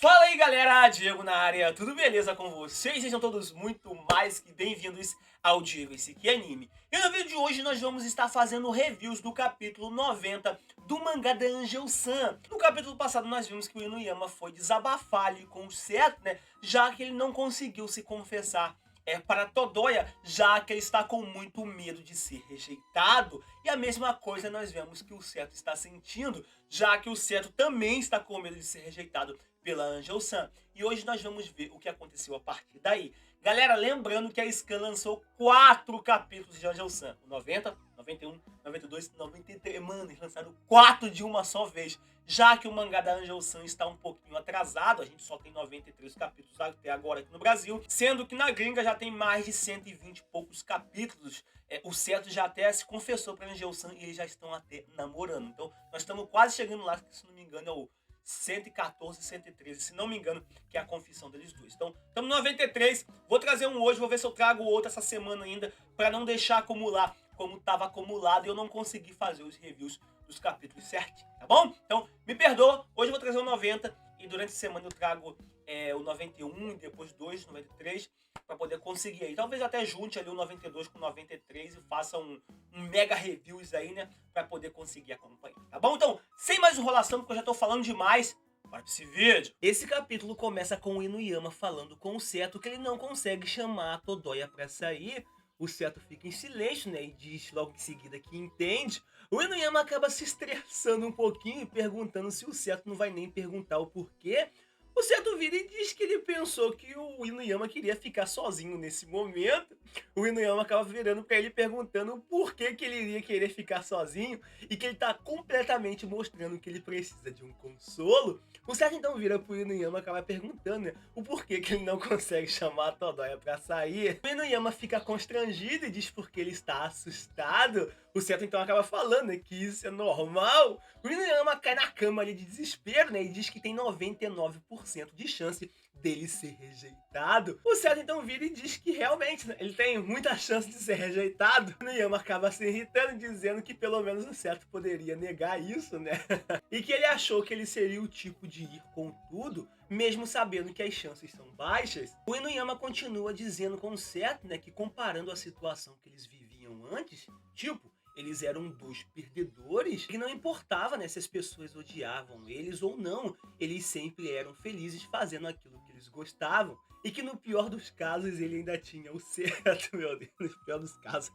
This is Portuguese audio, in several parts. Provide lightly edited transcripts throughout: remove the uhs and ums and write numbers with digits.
Fala aí galera, Diego na área, tudo beleza com vocês? Sejam todos muito mais que bem-vindos ao Diego Esse Aqui Anime. E no vídeo de hoje nós vamos estar fazendo reviews do capítulo 90 do mangá da Angel-san. No capítulo passado nós vimos que o Inuyama foi desabafar ali com o Seto, né, já que ele não conseguiu se confessar para Todoya, já que ele está com muito medo de ser rejeitado. E a mesma coisa nós vemos que o Seto está sentindo, já que o Seto também está com medo de ser rejeitado pela Angel-san. E hoje nós vamos ver o que aconteceu a partir daí. Galera, lembrando que a Scan lançou 4 capítulos de Angel-san. O 90, 91, 92, 93. Mano, eles lançaram 4 de uma só vez. Já que o mangá da Angel-san está um pouquinho atrasado, a gente só tem 93 capítulos até agora aqui no Brasil, sendo que na gringa já tem mais de 120 e poucos capítulos. O Seto já até se confessou para Angel-san e eles já estão até namorando. Então nós estamos quase chegando lá, se não me engano é o 114, 113, se não me engano, que é a confissão deles dois. Então, estamos no 93, vou trazer um hoje, vou ver se eu trago outro essa semana ainda, para não deixar acumular como estava acumulado e eu não consegui fazer os reviews dos capítulos certinho, tá bom? Então, me perdoa, hoje eu vou trazer o 90 e durante a semana eu trago o 91 e depois 2, 93, para poder conseguir aí. Talvez até junte ali o 92 com o 93 e faça um mega reviews aí, né, para poder conseguir acompanhar, tá bom? Então, sem mais enrolação, porque eu já tô falando demais, bora pra esse vídeo. Esse capítulo começa com o Inuyama falando com o Seto que ele não consegue chamar a Todoya pra sair. O Seto fica em silêncio, né, e diz logo em seguida que entende. O Inuyama acaba se estressando um pouquinho e perguntando se o Seto não vai nem perguntar o porquê. O Seto vira e diz que ele pensou que o Inuyama queria ficar sozinho nesse momento. O Inuyama acaba virando pra ele perguntando por que ele iria querer ficar sozinho e que ele tá completamente mostrando que ele precisa de um consolo. O Seto então vira pro Inuyama e acaba perguntando, né, o porquê que ele não consegue chamar a Todoya pra sair. O Inuyama fica constrangido e diz porque ele está assustado. O Seto então acaba falando, né, que isso é normal. O Inuyama cai na cama ali de desespero, né, e diz que tem 99% de chance dele ser rejeitado. O Seto então vira e diz que realmente, né, ele tem muita chance de ser rejeitado. O Inuyama acaba se irritando, dizendo que pelo menos o Seto poderia negar isso, né? E que ele achou que ele seria o tipo de ir com tudo, mesmo sabendo que as chances são baixas. O Inuyama continua dizendo com o Seto, né, que comparando a situação que eles viviam antes, tipo, eles eram dois perdedores, que não importava, né, se as pessoas odiavam eles ou não, eles sempre eram felizes fazendo aquilo que eles gostavam. E que no pior dos casos ele ainda tinha o Seto, meu Deus, no pior dos casos.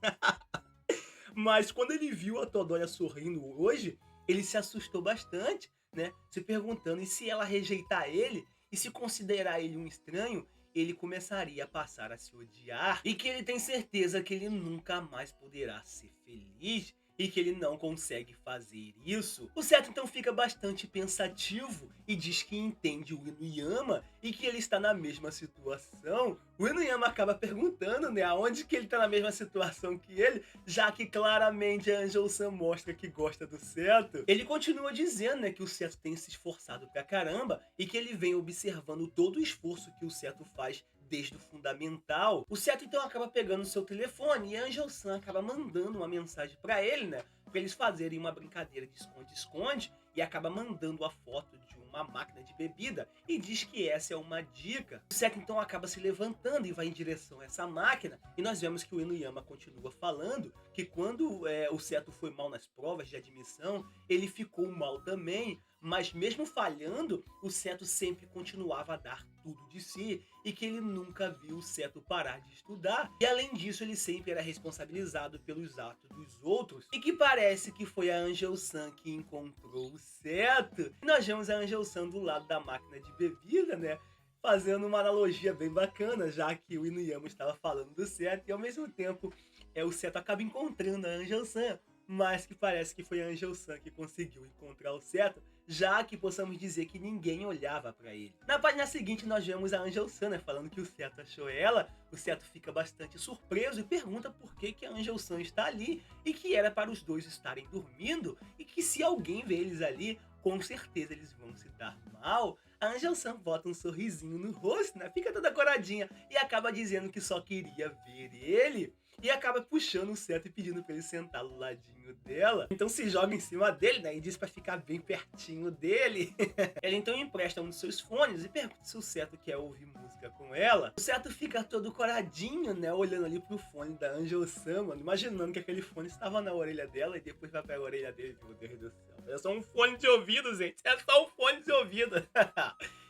Mas quando ele viu a Todoya sorrindo hoje, ele se assustou bastante, né, se perguntando e se ela rejeitar ele e se considerar ele um estranho, ele começaria a passar a se odiar e que ele tem certeza que ele nunca mais poderá ser feliz e que ele não consegue fazer isso. O Seto então fica bastante pensativo e diz que entende o Inuyama e que ele está na mesma situação. O Inuyama acaba perguntando, né, aonde que ele está na mesma situação que ele, já que claramente a Angel-san mostra que gosta do Seto. Ele continua dizendo, né, que o Seto tem se esforçado pra caramba e que ele vem observando todo o esforço que o Seto faz desde o fundamental. O Seto então acaba pegando o seu telefone e a Angel-san acaba mandando uma mensagem pra ele, né, pra eles fazerem uma brincadeira de esconde-esconde, e acaba mandando a foto de uma máquina de bebida e diz que essa é uma dica. O Seto então acaba se levantando e vai em direção a essa máquina e nós vemos que o Inuyama continua falando que quando o Seto foi mal nas provas de admissão, ele ficou mal também, mas mesmo falhando, o Seto sempre continuava a dar tudo de si e que ele nunca viu o Seto parar de estudar. E além disso, ele sempre era responsabilizado pelos atos dos outros e que parece que foi a Angel-san que encontrou o Seto. E nós vemos a Angel-san do lado da máquina de bebida, né, fazendo uma analogia bem bacana, já que o Inuyama estava falando do Seto e ao mesmo tempo o Seto acaba encontrando a Angel-san, mas que parece que foi a Angel-san que conseguiu encontrar o Seto, já que possamos dizer que ninguém olhava pra ele. Na página seguinte nós vemos a Angel-san, né, falando que o Seto achou ela. O Seto fica bastante surpreso e pergunta por que a Angel-san está ali e que era para os dois estarem dormindo e que se alguém vê eles ali, com certeza eles vão se dar mal. A Angel-san bota um sorrisinho no rosto, né, fica toda coradinha e acaba dizendo que só queria ver ele. e acaba puxando o Seto e pedindo pra ele sentar do ladinho dela. Então se joga em cima dele, né, e diz pra ficar bem pertinho dele. Ela então empresta um dos seus fones e pergunta se o Seto quer ouvir música com ela. O Seto fica todo coradinho, né, olhando ali pro fone da Angel-san, mano, imaginando que aquele fone estava na orelha dela e depois vai pra orelha dele. Meu Deus do céu. É só um fone de ouvido, gente. É só um fone de ouvido.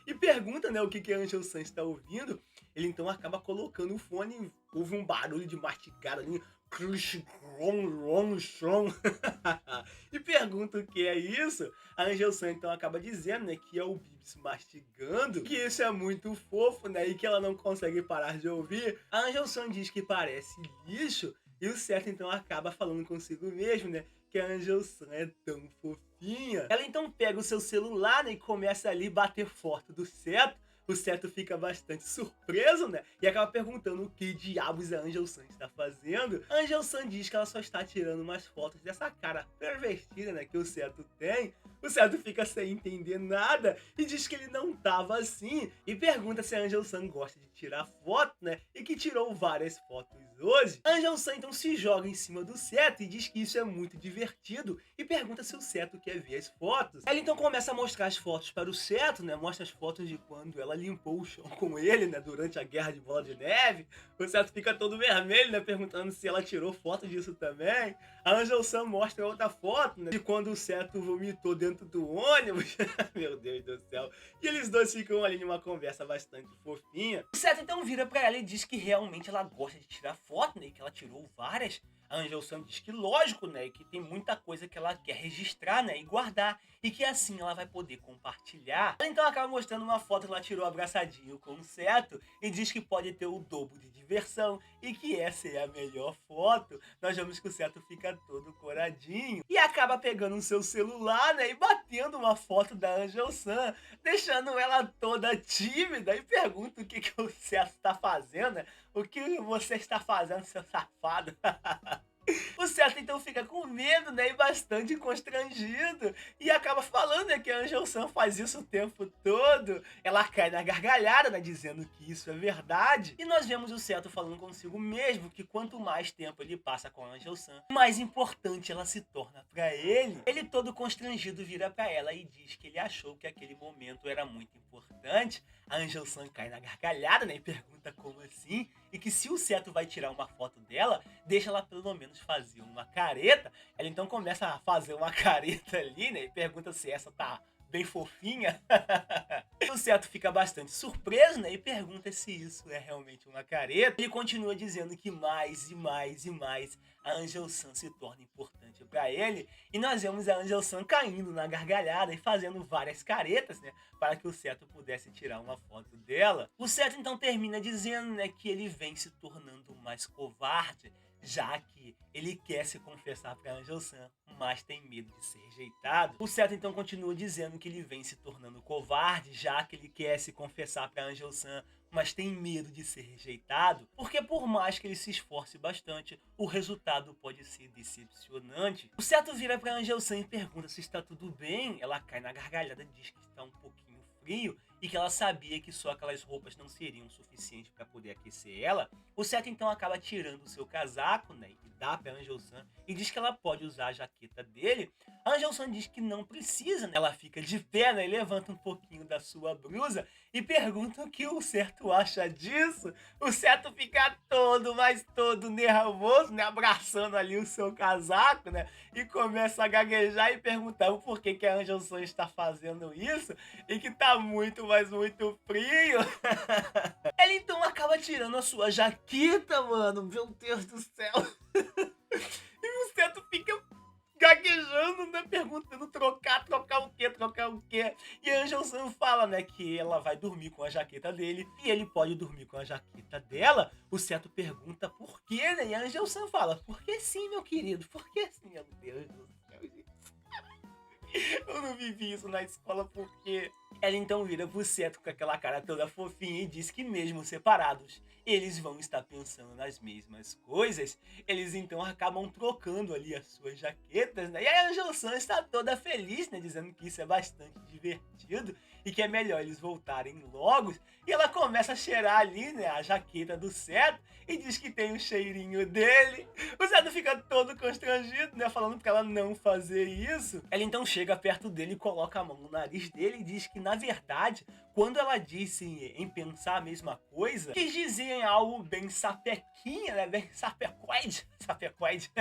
E pergunta, né, o que a Angel-san está ouvindo. Ele então acaba colocando o fone, ouve um barulho de mastigado ali, e pergunta o que é isso. A Angel-san então acaba dizendo, né, que é o Bibs mastigando, que isso é muito fofo, né, e que ela não consegue parar de ouvir. A Angel-san diz que parece lixo, e o Seto então acaba falando consigo mesmo, né, que a Angel-san é tão fofinha. Ela então pega o seu celular, né, e começa ali bater foto do Seto. O Seto fica bastante surpreso, né? E acaba perguntando o que diabos a Angel-san está fazendo. A Angel-san diz que ela só está tirando umas fotos dessa cara pervertida, né, que o Seto tem. O Seto fica sem entender nada e diz que ele não tava assim. E pergunta se a Angel-san gosta de tirar foto, né? E que tirou várias fotos hoje. A Angel-san então se joga em cima do Seto e diz que isso é muito divertido. E pergunta se o Seto quer ver as fotos. Ela então começa a mostrar as fotos para o Seto, né? Mostra as fotos de quando ela limpou o chão com ele, né? Durante a guerra de bola de neve. O Seto fica todo vermelho, né? Perguntando se ela tirou foto disso também. A Angel-san mostra outra foto, né? De quando o Seto vomitou dentro do ônibus. Meu Deus do céu. E eles dois ficam ali numa conversa bastante fofinha. O Seto então vira pra ela e diz que realmente ela gosta de tirar foto, né? E que ela tirou várias. A Angel-san diz que lógico, né, que tem muita coisa que ela quer registrar, né, e guardar, e que assim ela vai poder compartilhar. Ela então acaba mostrando uma foto que ela tirou abraçadinho com o Seto, e diz que pode ter o dobro de diversão, e que essa é a melhor foto. Nós vemos que o Seto fica todo coradinho, e acaba pegando o seu celular, né, e batendo uma foto da Angel-san, deixando ela toda tímida, e pergunta o que o Seto está fazendo, né, o que você está fazendo, seu safado? O Seto então fica com medo, né, e bastante constrangido, e acaba falando, né, que a Angel-san faz isso o tempo todo. Ela cai na gargalhada, né, dizendo que isso é verdade, e nós vemos o Seto falando consigo mesmo que quanto mais tempo ele passa com a Angel-san, mais importante ela se torna pra ele. Ele todo constrangido vira pra ela e diz que ele achou que aquele momento era muito importante. A Angel-san cai na gargalhada, né, e pergunta como assim, e que se o Seto vai tirar uma foto dela, deixa ela pelo menos fazer uma careta. Ela então começa a fazer uma careta ali, né, e pergunta se essa tá bem fofinha. O Seto fica bastante surpreso, né, e pergunta se isso é realmente uma careta. Ele continua dizendo que mais e mais e mais a Angel-san se torna importante pra ele, e nós vemos a Angel-san caindo na gargalhada e fazendo várias caretas, né, para que o Seto pudesse tirar uma foto dela. O Seto então termina dizendo, né, que ele vem se tornando mais covarde, já que ele quer se confessar pra Angel-san, mas tem medo de ser rejeitado. O Seto então continua dizendo que ele vem se tornando covarde, já que ele quer se confessar pra Angel-san, mas tem medo de ser rejeitado, porque por mais que ele se esforce bastante, o resultado pode ser decepcionante. O Seto vira pra Angel-san e pergunta se está tudo bem. Ela cai na gargalhada e diz que está um pouquinho frio e que ela sabia que só aquelas roupas não seriam suficientes para poder aquecer ela. O Seto então acaba tirando o seu casaco, né, e dá pra Angel-san e diz que ela pode usar a jaqueta dele. A Angel-san diz que não precisa, né? Ela fica de pé, né, e levanta um pouquinho da sua blusa e pergunta o que o Seto acha disso. O Seto fica todo, mas todo nervoso, né, abraçando ali o seu casaco, né, e começa a gaguejar e perguntar o porquê que a Angel-san está fazendo isso e que tá muito, mas muito frio. Ela então acaba tirando a sua jaqueta, mano. Meu Deus do céu. E o Seto fica gaguejando, né, perguntando trocar o quê? E a Angel-san fala, né, que ela vai dormir com a jaqueta dele e ele pode dormir com a jaqueta dela. O Seto pergunta por quê, né, e a Angel-san fala, porque sim, meu querido, porque sim, meu Deus do céu, gente. Eu não vivi isso na escola, por quê? Ela então vira pro Seto com aquela cara toda fofinha e diz que mesmo separados, eles vão estar pensando nas mesmas coisas. Eles então acabam trocando ali as suas jaquetas, né? E a Angel-san está toda feliz, né? Dizendo que isso é bastante divertido e que é melhor eles voltarem logo. E ela começa a cheirar ali, né? A jaqueta do Seto e diz que tem o cheirinho dele. O Seto fica todo constrangido, né? Falando pra ela não fazer isso. Ela então chega perto dele e coloca a mão no nariz dele e diz que, na verdade, quando ela disse em pensar a mesma coisa, quis dizer em algo bem sapequinha, né? Bem sapecoide. Sapecoide.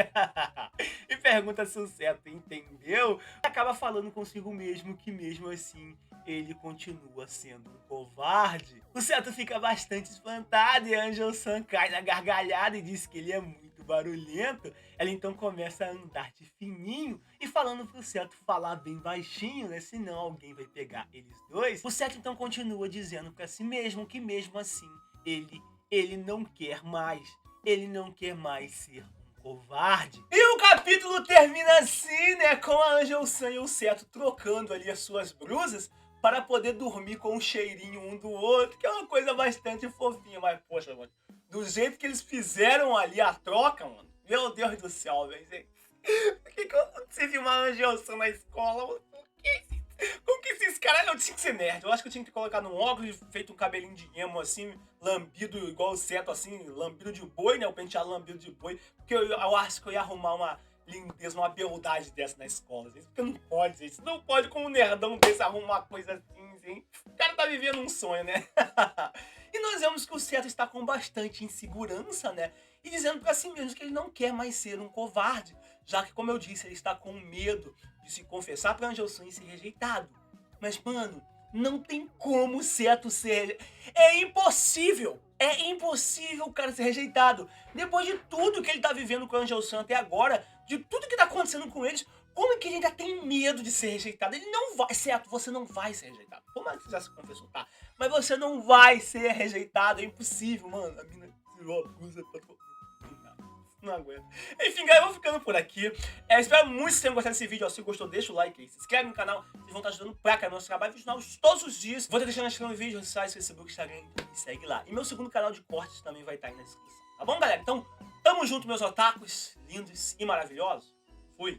E pergunta se o Seto entendeu. Acaba falando consigo mesmo que mesmo assim ele continua sendo um covarde. O Seto fica bastante espantado e a Angel-san cai na gargalhada e diz que ele é muito barulhento. Ela então começa a andar de fininho e falando pro Seto falar bem baixinho, né? Senão alguém vai pegar eles dois. O Seto então continua dizendo pra si mesmo que mesmo assim ele não quer mais. Ele não quer mais ser um covarde. E o capítulo termina assim, né? Com a Angel-san e o Seto trocando ali as suas brusas para poder dormir com um cheirinho um do outro, que é uma coisa bastante fofinha. Mas, poxa, mano, do jeito que eles fizeram ali a troca, mano, meu Deus do céu, velho. Por que eu não tive uma Angel-san na escola? Como que esses caras... Eu tinha que ser nerd. Eu acho que eu tinha que colocar num óculos, feito um cabelinho de emo, assim, lambido igual o Seto, assim, lambido de boi, né? O penteado lambido de boi. Porque eu acho que eu ia arrumar uma lindeza, uma beldade dessa na escola, gente. Porque não pode, gente. Não pode com um nerdão desse arrumar uma coisa assim, gente. O cara tá vivendo um sonho, né? E nós vemos que o Seto está com bastante insegurança, né? E dizendo pra si mesmo que ele não quer mais ser um covarde, já que, como eu disse, ele está com medo de se confessar pra Angel-san e ser rejeitado. Mas, mano, não tem como o Seto ser... É impossível! É impossível o cara ser rejeitado. Depois de tudo que ele tá vivendo com a Angel-san até agora, de tudo que tá acontecendo com eles, como é que ele ainda tem medo de ser rejeitado? Ele não vai... Seto, você não vai ser rejeitado. Como é que você já se confessou, tá? Mas você não vai ser rejeitado. É impossível, mano. A mina tirou a blusa pra... Não aguento. Enfim, galera, eu vou ficando por aqui. Espero muito que vocês tenham gostado desse vídeo. Se gostou, deixa o like aí. Se inscreve no canal. Vocês vão estar ajudando pra caramba. Nosso trabalho vídeos novos todos os dias. Vou estar deixando na descrição do vídeo, sites, Facebook, Instagram. Então me segue lá. E meu segundo canal de cortes também vai estar aí na descrição. Tá bom, galera? Então, tamo junto, meus otakus lindos e maravilhosos. Fui!